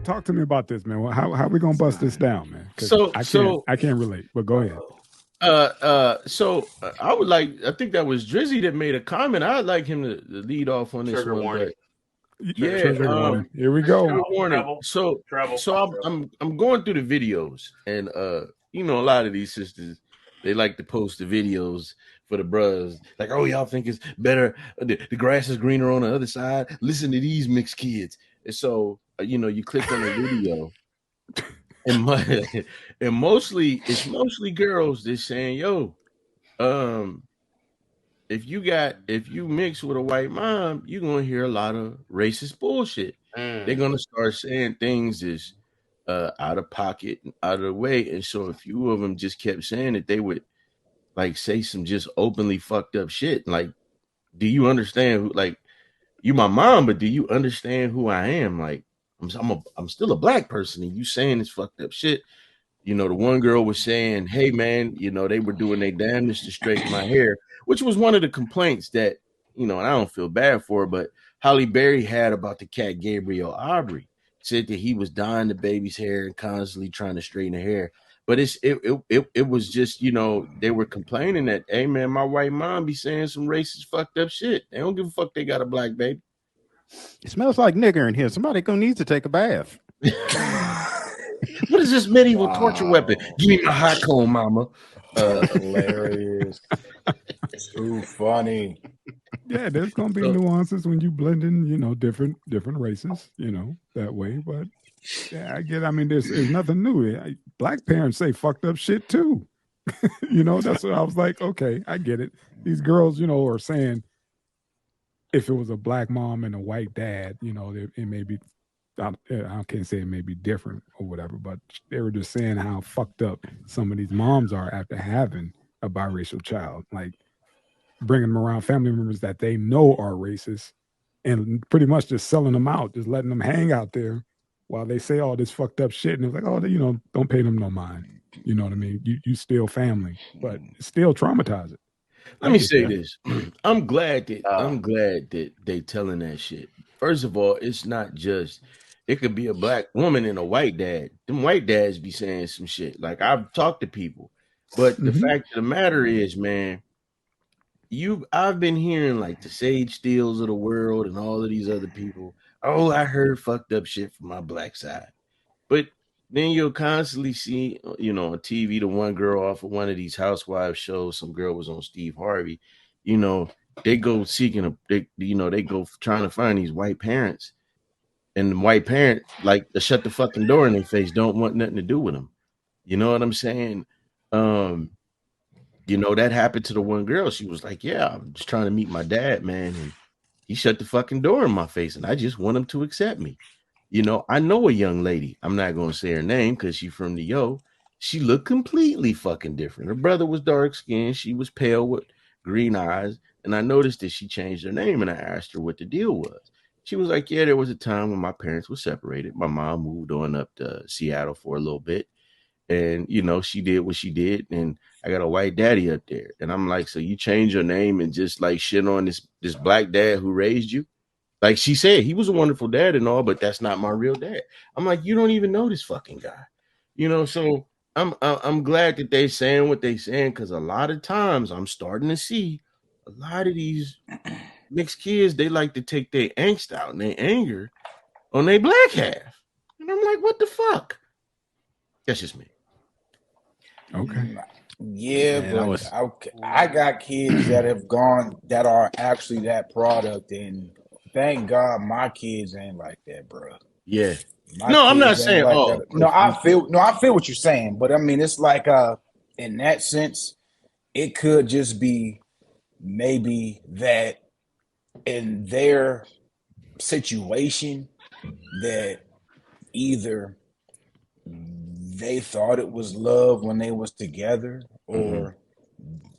talk to me about this, man. How we gonna bust this down, man? Because So I can't relate. But go ahead. I would like. I think that was Drizzy that made a comment. I'd like him to lead off on this Trigger one, warning. but yeah, Trigger warning. Here we trigger go. warning. So I'm going through the videos, and you know, a lot of these sisters, they like to post the videos for the bros. Like, oh, y'all think it's better? The grass is greener on the other side. Listen to these mixed kids. And so, you know, you click on the video, and and it's mostly girls. They're saying, yo, um, if you mix with a white mom, you're gonna hear a lot of racist bullshit. They're gonna start saying things is out of pocket and out of the way. And so a few of them just kept saying that they would like say some just openly fucked up shit. Like, do you understand who, like, you my mom, but do you understand who I am? Like, I'm still a black person, and you saying this fucked up shit. You know, the one girl was saying, hey man, you know, they were doing their damnedest to straighten my hair, which was one of the complaints that, you know, and I don't feel bad for her, but Holly Berry had about the cat Gabriel Aubrey. Said that he was dyeing the baby's hair and constantly trying to straighten her hair. But it was just, you know, they were complaining that, hey man, my white mom be saying some racist fucked up shit. They don't give a fuck they got a black baby. It smells like nigger in here. Somebody gonna need to take a bath. What is this medieval torture weapon? Give me my hot comb, mama. Hilarious. Too funny. Yeah, there's gonna be nuances when you blend in, you know, different races, you know, that way. But yeah, I get. I mean, there's nothing new. Black parents say fucked up shit too. You know, that's what I was like. Okay, I get it. These girls, you know, are saying if it was a black mom and a white dad, you know, it may be. I can't say it may be different or whatever, but they were just saying how fucked up some of these moms are after having a biracial child, like bringing them around family members that they know are racist and pretty much just selling them out, just letting them hang out there while they say all this fucked up shit. And it's like, oh, you know, don't pay them no mind. You know what I mean? You still family, but it's still traumatizing. Let me say this. I'm glad that they telling that shit. First of all, it's not just, it could be a black woman and a white dad. Them white dads be saying some shit. Like, I've talked to people. But the fact of the matter is, man, I've been hearing like the Sage Steels of the world and all of these other people. Oh, I heard fucked up shit from my black side. But then you'll constantly see, you know, on TV, the one girl off of one of these housewives shows, some girl was on Steve Harvey, you know, they go they go trying to find these white parents. And the white parent, like, to shut the fucking door in their face, don't want nothing to do with them. You know what I'm saying? You know, that happened to the one girl. She was like, yeah, I'm just trying to meet my dad, man. And he shut the fucking door in my face, and I just want him to accept me. You know, I know a young lady. I'm not going to say her name because she's from the Yo. She looked completely fucking different. Her brother was dark skinned. She was pale with green eyes. And I noticed that she changed her name, and I asked her what the deal was. She was like, yeah, there was a time when my parents were separated. My mom moved on up to Seattle for a little bit. And, you know, she did what she did. And I got a white daddy up there. And I'm like, so you change your name and just like shit on this black dad who raised you? Like she said, he was a wonderful dad and all, but that's not my real dad. I'm like, you don't even know this fucking guy. You know, so I'm glad that they saying what they saying, because a lot of times I'm starting to see a lot of these mixed kids, they like to take their angst out and their anger on their black half. And I'm like, what the fuck? That's just me. Okay. Yeah, man, but I got kids that are actually that product, and thank God my kids ain't like that, bro. Yeah. No, I'm not saying like that. No, I feel what you're saying, but I mean, it's like in that sense, it could just be maybe that in their situation that either they thought it was love when they was together, or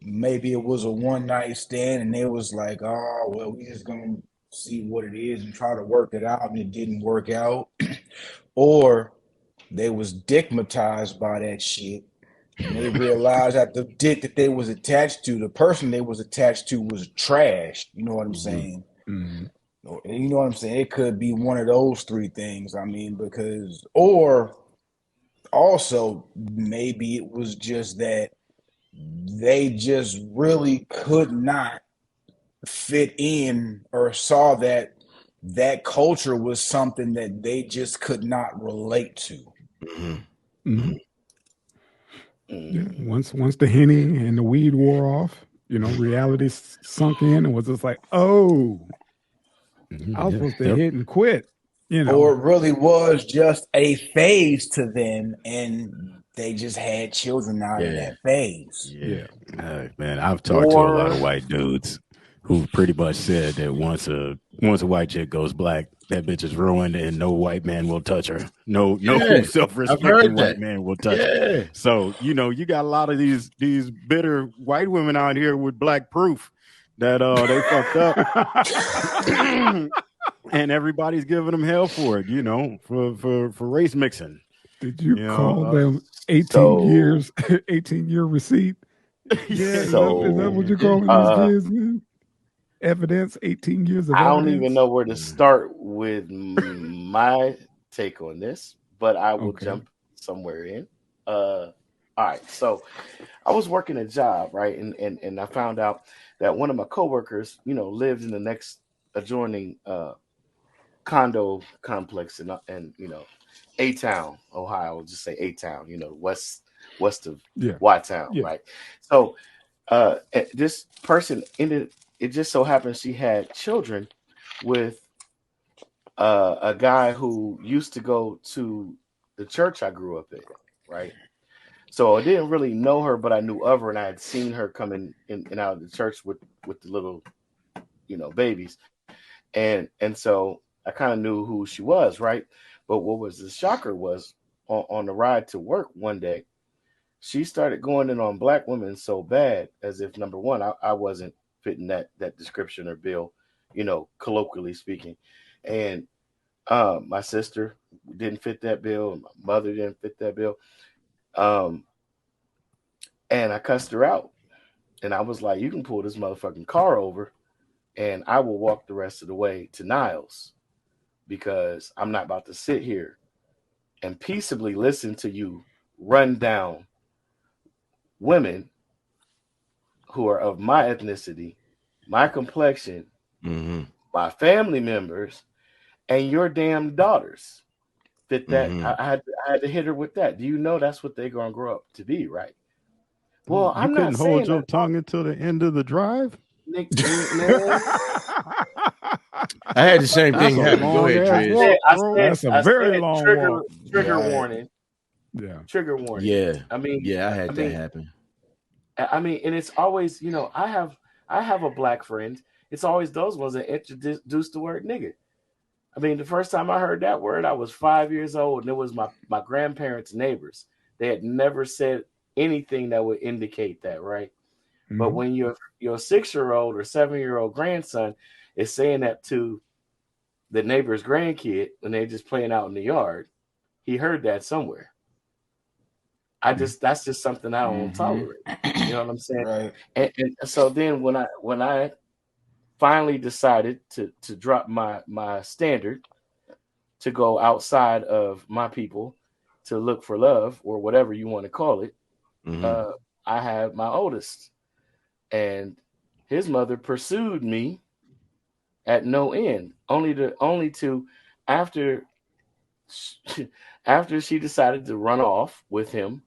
maybe it was a one night stand and they was like, oh, well, we just gonna see what it is and try to work it out, and it didn't work out. Or they was dickmatized by that shit, and they realized that the dick that they was attached to, the person they was attached to, was trash. You know what I'm saying? You know what I'm saying? It could be one of those three things. I mean, because or also maybe it was just that they just really could not fit in or saw that that culture was something that they just could not relate to. Mm-hmm. Yeah. Once the henny and the weed wore off, reality sunk in and was just like, oh, I was supposed to hit and quit. Or it really was just a phase to them, and they just had children out of that phase. Yeah. Man, I've talked to a lot of white dudes who pretty much said that once a white chick goes black, that bitch is ruined and no white man will touch her. No self-respecting white man will touch her. So, you got a lot of these bitter white women out here with black proof that they fucked up. And everybody's giving them hell for it, for race mixing. Did you call them 18-year receipt? Yeah, is that what you're calling these kids, man? Evidence, 18 years of evidence. I don't even know where to start with my take on this, but I will jump somewhere in. All right, so I was working a job, right, and I found out that one of my coworkers, lived in the next adjoining condo complex in A-Town, Ohio. I'll just say A-Town, west of Y-Town, right? So this person it just so happens she had children with a guy who used to go to the church I grew up in, right? So I didn't really know her, but I knew of her, and I had seen her coming in and out of the church with the little, babies. And so I kind of knew who she was, right? But what was the shocker was on the ride to work one day, she started going in on black women so bad, as if number one, I wasn't fitting that description or bill, colloquially speaking. And my sister didn't fit that bill, and my mother didn't fit that bill. And I cussed her out. And I was like, you can pull this motherfucking car over and I will walk the rest of the way to Niles, because I'm not about to sit here and peaceably listen to you run down women who are of my ethnicity, my complexion, my family members, and your damn daughters. Fit that. I had to hit her with that. Do you know that's what they're gonna grow up to be, right? Well, you couldn't hold your tongue until the end of the drive. I had the same thing happen. Go ahead, Trish. That's a very long walk. Trigger warning. Yeah. Trigger warning. Yeah. I mean, I had that happen. I mean, and it's always, I have a black friend. It's always those ones that introduce the word nigga. I mean, the first time I heard that word, I was 5 years old, and it was my grandparents' neighbors. They had never said anything that would indicate that, right? Mm-hmm. But when your 6-year-old or 7-year-old grandson is saying that to the neighbor's grandkid when they're just playing out in the yard, he heard that somewhere. That's just something I don't tolerate. You know what I'm saying? Right. And so then when I finally decided to drop my standard to go outside of my people to look for love, or whatever you want to call it, I had my oldest, and his mother pursued me at no end, only to after she decided to run off with him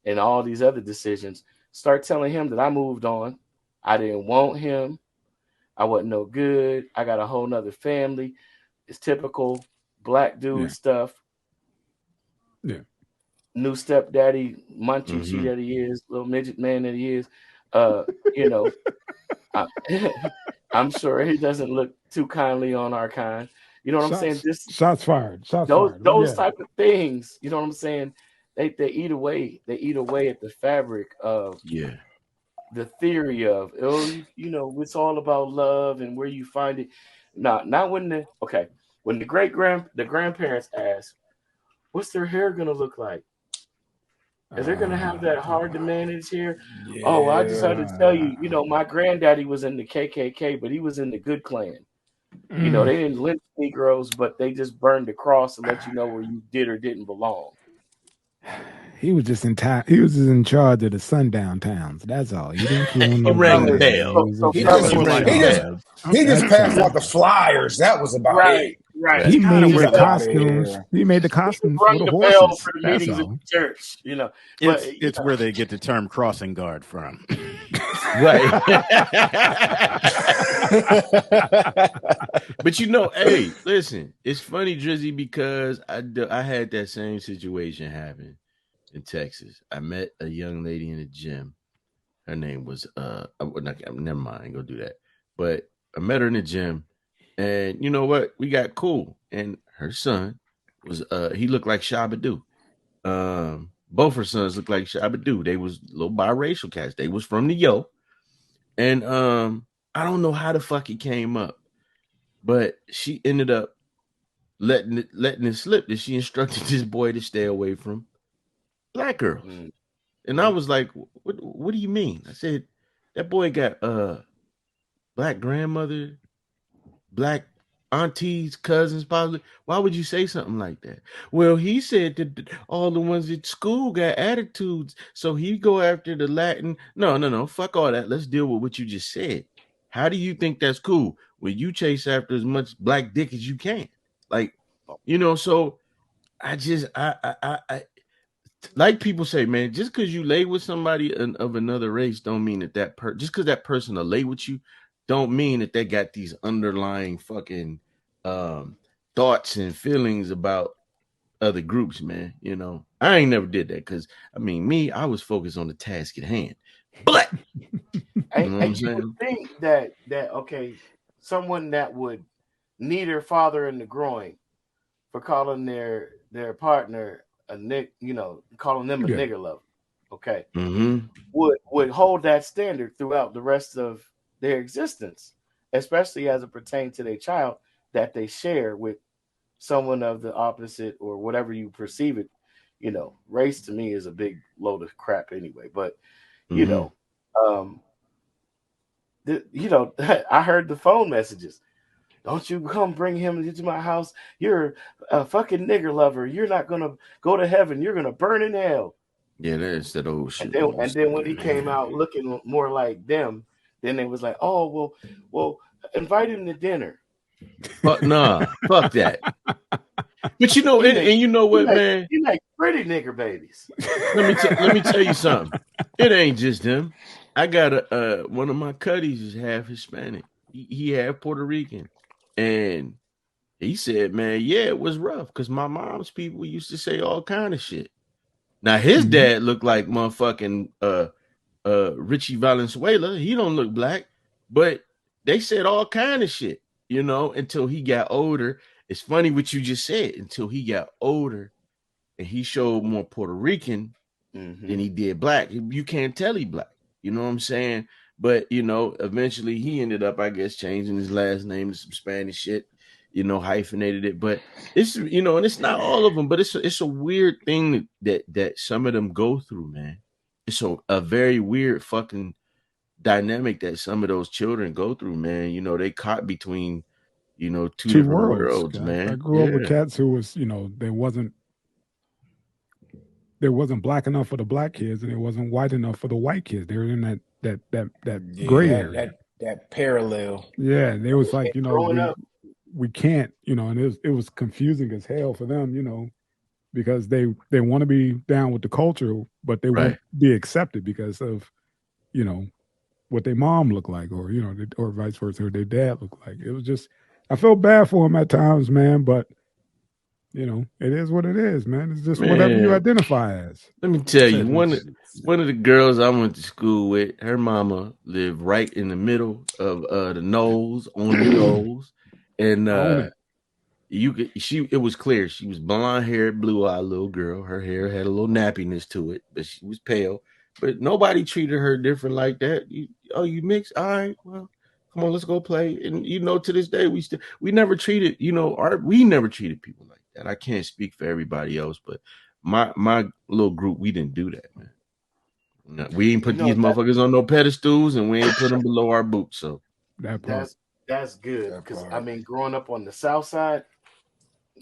and all these other decisions, start telling him that I moved on. I didn't want him. I wasn't no good. I got a whole nother family. It's typical black dude stuff. Yeah. New stepdaddy, munchie that he is, little midget man that he is. I'm sure he doesn't look too kindly on our kind. You know what I'm saying? Shots fired. Those type of things. You know what I'm saying? They eat away. They eat away at the fabric of the theory of, it's all about love and where you find it. Not when the grandparents ask, what's their hair gonna look like? Is they're gonna have that hard to manage hair? Yeah. Oh, I just had to tell you, my granddaddy was in the KKK, but he was in the Good Clan. You know, they didn't lynch Negroes, but they just burned the cross to let you know where you did or didn't belong. He was just in time. He was just in charge of the sundown towns. That's all. He didn't kill He rang the bell. He just passed out the flyers. That was about it. Right. He made the costumes. He made the costumes for the horses. For the That's meetings all. at the church, you know. It's where they get the term crossing guard from. Right. But you know, hey, listen, it's funny, Drizzy, because I had that same situation happen in Texas. I met a young lady in the gym. Her name was never mind, I ain't gonna do that. But I met her in the gym, and you know what? We got cool. And her son was he looked like Shabba-Doo. Both her sons looked like Shabba-Doo. They was little biracial cats. They was from the Yo. And I don't know how the fuck it came up, but she ended up letting it slip that she instructed this boy to stay away from black girls. And I was like, what do you mean? I said, that boy got black grandmother, black aunties, cousins, possibly. Why would you say something like that? Well, he said that all the ones at school got attitudes, so he go after the Latin. No, fuck all that. Let's deal with what you just said. How do you think that's cool when you chase after as much black dick as you can? Like, you know, so I like people say, man, just because you lay with somebody of another race don't mean that just because that person will lay with you don't mean that they got these underlying fucking thoughts and feelings about other groups, man. You know, I ain't never did that because, I mean, I was focused on the task at hand. But you know what I'm saying? Would think that okay, someone that would knee their father in the groin for calling their partner a nick, you know, calling them a nigger lover, okay, would hold that standard throughout the rest of their existence, especially as it pertains to their child that they share with someone of the opposite or whatever you perceive it. You know, race to me is a big load of crap anyway. But you know, I heard the phone messages. Don't you come bring him into my house. You're a fucking nigger lover. You're not going to go to heaven. You're going to burn in hell. Yeah, that's that old shit. And then when he came out looking more like them, then it was like, oh, well, invite him to dinner. Fuck nah. Fuck that. But you know, and you know what, man? You like pretty nigger babies. Let me tell you something. It ain't just them. I got one of my cuddies is half Hispanic. He half Puerto Rican. And he said, man, yeah, it was rough because my mom's people used to say all kind of shit. Now his dad looked like motherfucking Richie Valenzuela. He don't look black, but they said all kind of shit, you know, until he got older. It's funny what you just said. Until he got older and he showed more Puerto Rican than he did black. You can't tell he black. You know what I'm saying? But, you know, eventually he ended up, I guess, changing his last name to some Spanish shit, you know, hyphenated it. But it's, you know, and it's not all of them, but it's a weird thing that some of them go through, man. It's a very weird fucking dynamic that some of those children go through, man. You know, they caught between, you know, two different worlds, man. I grew up with cats who was, you know, there wasn't black enough for the black kids and it wasn't white enough for the white kids. They were in that gray area. That parallel. Yeah, they was like, you know, we can't, you know, and it was confusing as hell for them, you know, because they want to be down with the culture, but they won't be accepted because of, you know, what their mom looked like, or you know, or vice versa, or their dad looked like. It was just, I felt bad for them at times, man, but. You know, it is what it is, man. It's just whatever you identify as. Let me tell you, one of the girls I went to school with, her mama lived right in the middle of the nose, on the nose, and it was clear she was blonde haired, blue eyed little girl. Her hair had a little nappiness to it, but she was pale. But nobody treated her different like that. You mix, all right, well. Come on, let's go play. And you know, to this day, we never treated, you know, we never treated people like that. I can't speak for everybody else, but my little group, we didn't do that, man. No, we ain't put these motherfuckers on no pedestals, and we ain't put them below our boots. So that's That's good because I mean, growing up on the South Side,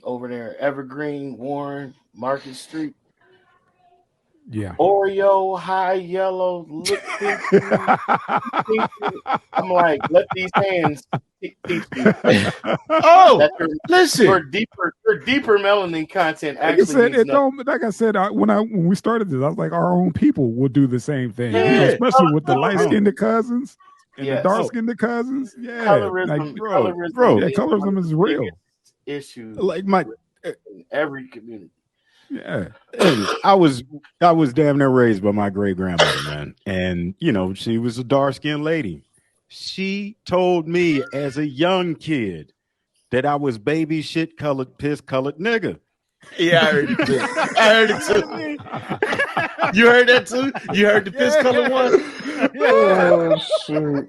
over there, Evergreen, Warren, Market Street. Yeah. Oreo, high yellow, look pinky. I'm like, let these hands teach you. Listen. Your deeper melanin content Like actually means nothing. Like I said, when we started this, I was like, our own people will do the same thing. You know, especially with the light-skinned cousins and the dark-skinned cousins. Yeah. Colorism is real. Issue like in every community. Yeah. And I was damn near raised by my great grandmother, man. And you know, she was a dark-skinned lady. She told me as a young kid that I was baby shit colored, piss colored nigga. Yeah, I heard it too. You heard that too? You heard the piss colored one? Oh shoot.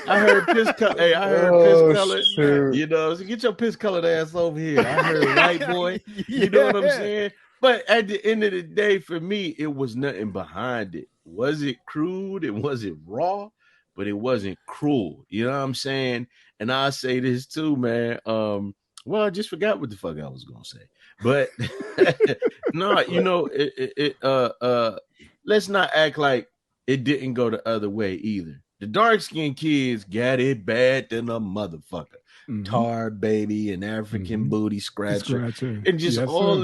I heard piss color. Hey, I heard piss colored. You know, so get your piss colored ass over here. I heard white boy. You know what I'm saying? But at the end of the day, for me, it was nothing behind it. Was it crude? It wasn't raw, but it wasn't cruel. You know what I'm saying? And I say this too, man. Well, I just forgot what the fuck I was gonna say. But no, you know, let's not act like it didn't go the other way either. The dark-skinned kids got it bad than a motherfucker. Mm-hmm. Tar baby and African booty scratcher. And just all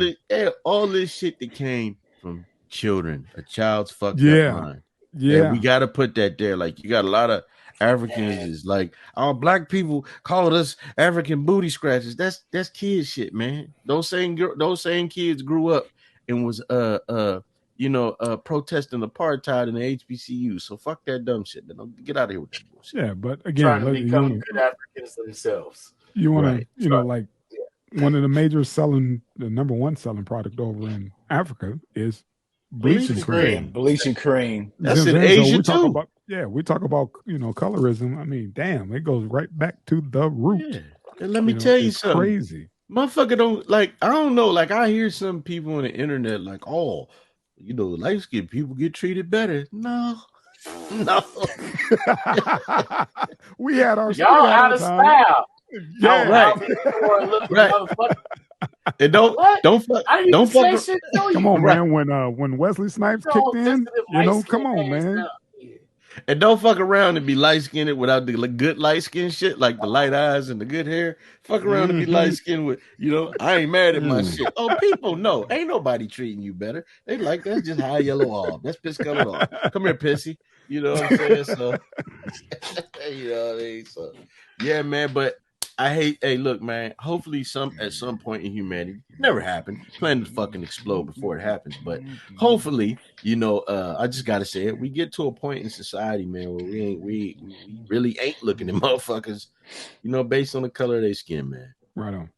this shit that came from children, a child's fucked up mind. Yeah, and we got to put that there. Like, you got a lot of Africans is like, our black people called us African booty scratchers. That's kid shit, man. Those same kids grew up and was protesting apartheid in the HBCU. So fuck that dumb shit. Get out of here with that bullshit. Yeah, but again, trying to become good Africans themselves. You want to, one of the number one selling product over in Africa is bleaching cream. Bleaching cream. That's in Asia too. We talk about colorism. I mean, damn, it goes right back to the root. Yeah. And let me tell you something. Crazy. Motherfucker don't like. I don't know. Like, I hear some people on the internet like, oh, light skinned people get treated better. No. We had our y'all out of style. Yeah, right. And don't fuck. Come on, man. When Wesley Snipes kicked in, come on, man. And don't fuck around and be light skinned without the good light skin shit, like the light eyes and the good hair. Fuck around and be light skinned with, I ain't mad at my shit. Oh, people, no, ain't nobody treating you better. They like, that's just high yellow off. That's piss colored off. Come here, pissy. You know what I'm saying? So, you know what I mean? So, yeah, man. But hey, look, man. Hopefully, at some point in humanity, never happened. Plan to fucking explode before it happens. But hopefully, I just gotta say it. We get to a point in society, man, where we really ain't looking at motherfuckers, based on the color of their skin, man. Right on.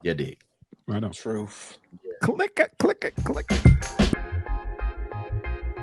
Yeah, dig. Right on. Truth. Yeah. Click it.